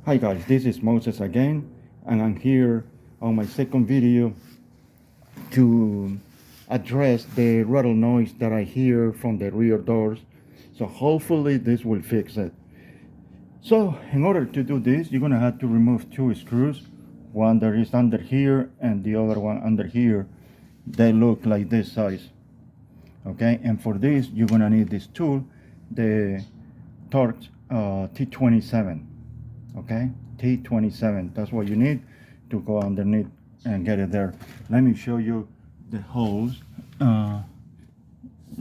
Hi guys, this is Moses again, and I'm here on my second video to address the rattle noise that I hear from the rear doors. So hopefully this will fix it. So in order to do this, you're gonna have to remove two screws, one that is under here and the other one under here. They look like this size. Okay, and for this you're gonna need this tool, the Torx T27. Okay, T27, that's what you need to go underneath and get it there. Let me show you the holes. Let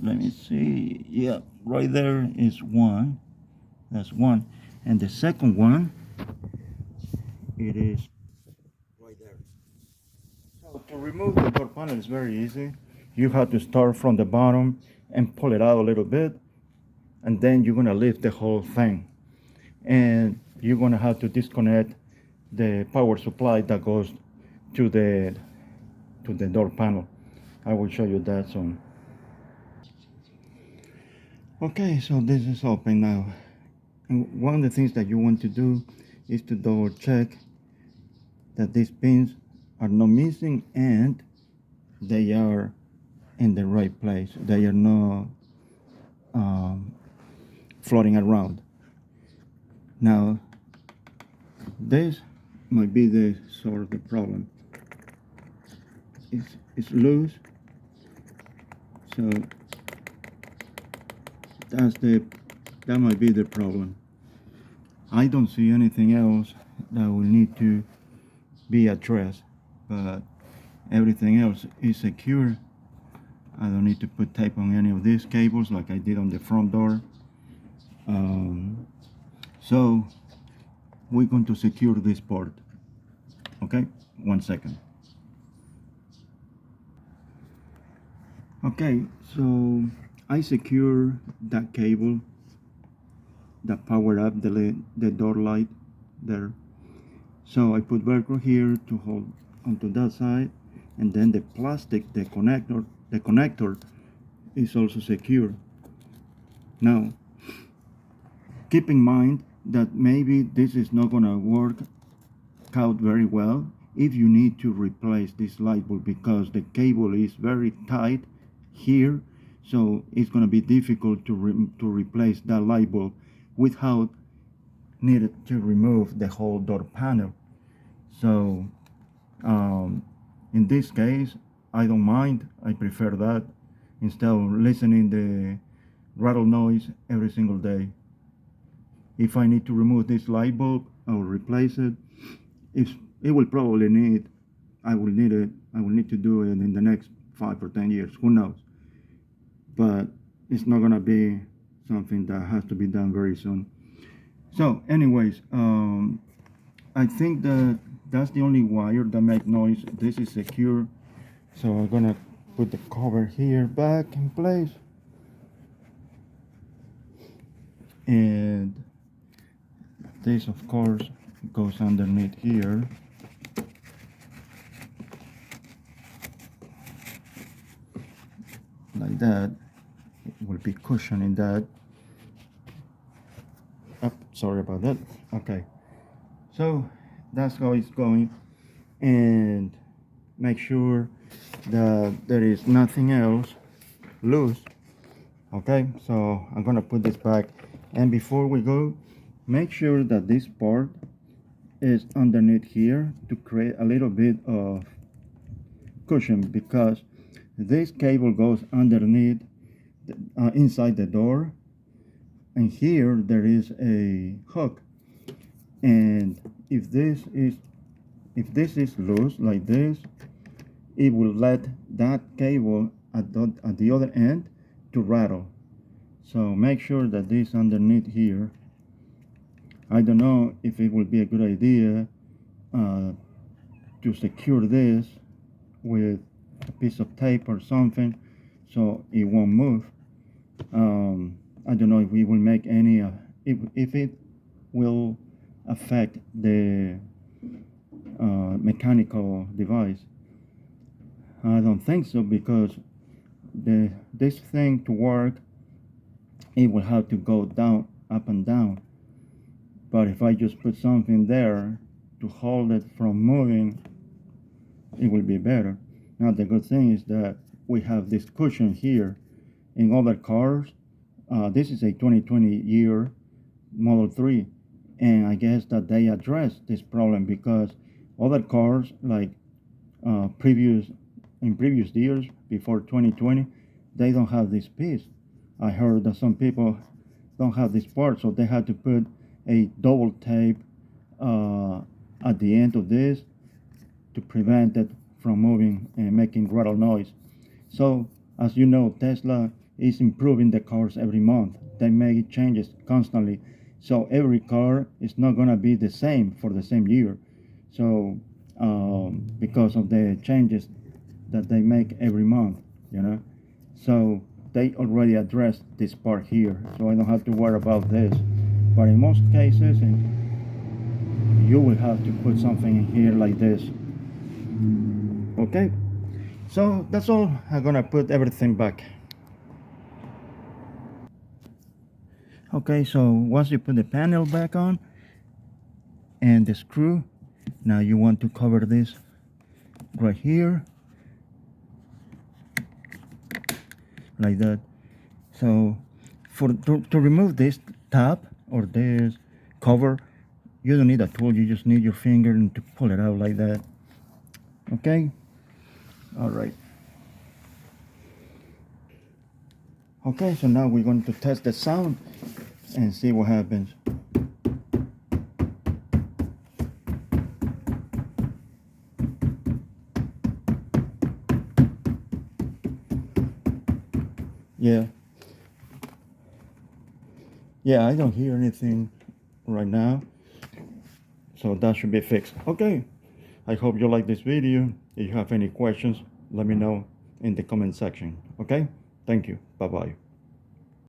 me see. Yeah, right there is one. That's one. And the second one, it is right there. So to remove the door panel is very easy. You have to start from the bottom and pull it out a little bit, and then you're gonna lift the whole thing. And you're gonna have to disconnect the power supply that goes to the door panel. I will show you that soon. Okay, so this is open now. And one of the things that you want to do is to double check that these pins are not missing and they are in the right place. They are not floating around. Now, this might be the sort of the problem. It's loose, so that might be the problem. I don't see anything else that will need to be addressed, but everything else is secure. I don't need to put tape on any of these cables like I did on the front door. So we're going to secure this part. Okay, 1 second. Okay, so I secure that cable that power up the door light there. So I put Velcro here to hold onto that side, and then the plastic, the connector is also secure. Now, keep in mind that maybe this is not gonna work out very well if you need to replace this light bulb, because the cable is very tight here, so it's gonna be difficult to replace that light bulb without needed to remove the whole door panel. So in this case, I don't mind. I prefer that instead of listening the rattle noise every single day. If I need to remove this light bulb or replace it, it will probably need, I will need to do it in the next 5 or 10 years, who knows. But it's not gonna be something that has to be done very soon. So anyways, I think that that's the only wire that makes noise. This is secure. So I'm gonna put the cover here back in place. And this of course goes underneath here. Like that. It will be cushioning that. Oh, sorry about that. Okay. So that's how it's going, and make sure that there is nothing else loose. Okay, so I'm gonna put this back, and before we go, make sure that this part is underneath here to create a little bit of cushion, because this cable goes underneath inside the door, and here there is a hook, and if this is loose like this, it will let that cable at the other end to rattle. So make sure that this underneath here. I don't know if it will be a good idea to secure this with a piece of tape or something so it won't move. I don't know if we will make any if it will affect the mechanical device. I don't think so, because this thing to work, it will have to go down, up and down. But if I just put something there to hold it from moving, it will be better. Now the good thing is that we have this cushion here. In other cars, this is a 2020 year Model 3, and I guess that they addressed this problem because other cars like previous years before 2020, they don't have this piece. I heard that some people don't have this part, so they had to put a double tape at the end of this to prevent it from moving and making rattle noise. So as you know, Tesla is improving the cars every month. They make changes constantly, so every car is not going to be the same for the same year. So because of the changes that they make every month, you know, so they already addressed this part here, so I don't have to worry about this. But in most cases, you will have to put something in here like this. Okay, so that's all. I'm gonna put everything back. Okay, so once you put the panel back on and the screw, now you want to cover this right here like that. So to remove this top or this cover, you don't need a tool, you just need your finger and to pull it out like that. Okay, all right. Okay, so now we're going to test the sound and see what happens. Yeah, I don't hear anything right now, so that should be fixed. Okay, I hope you like this video. If you have any questions, let me know in the comment section. Okay, thank you. Bye bye.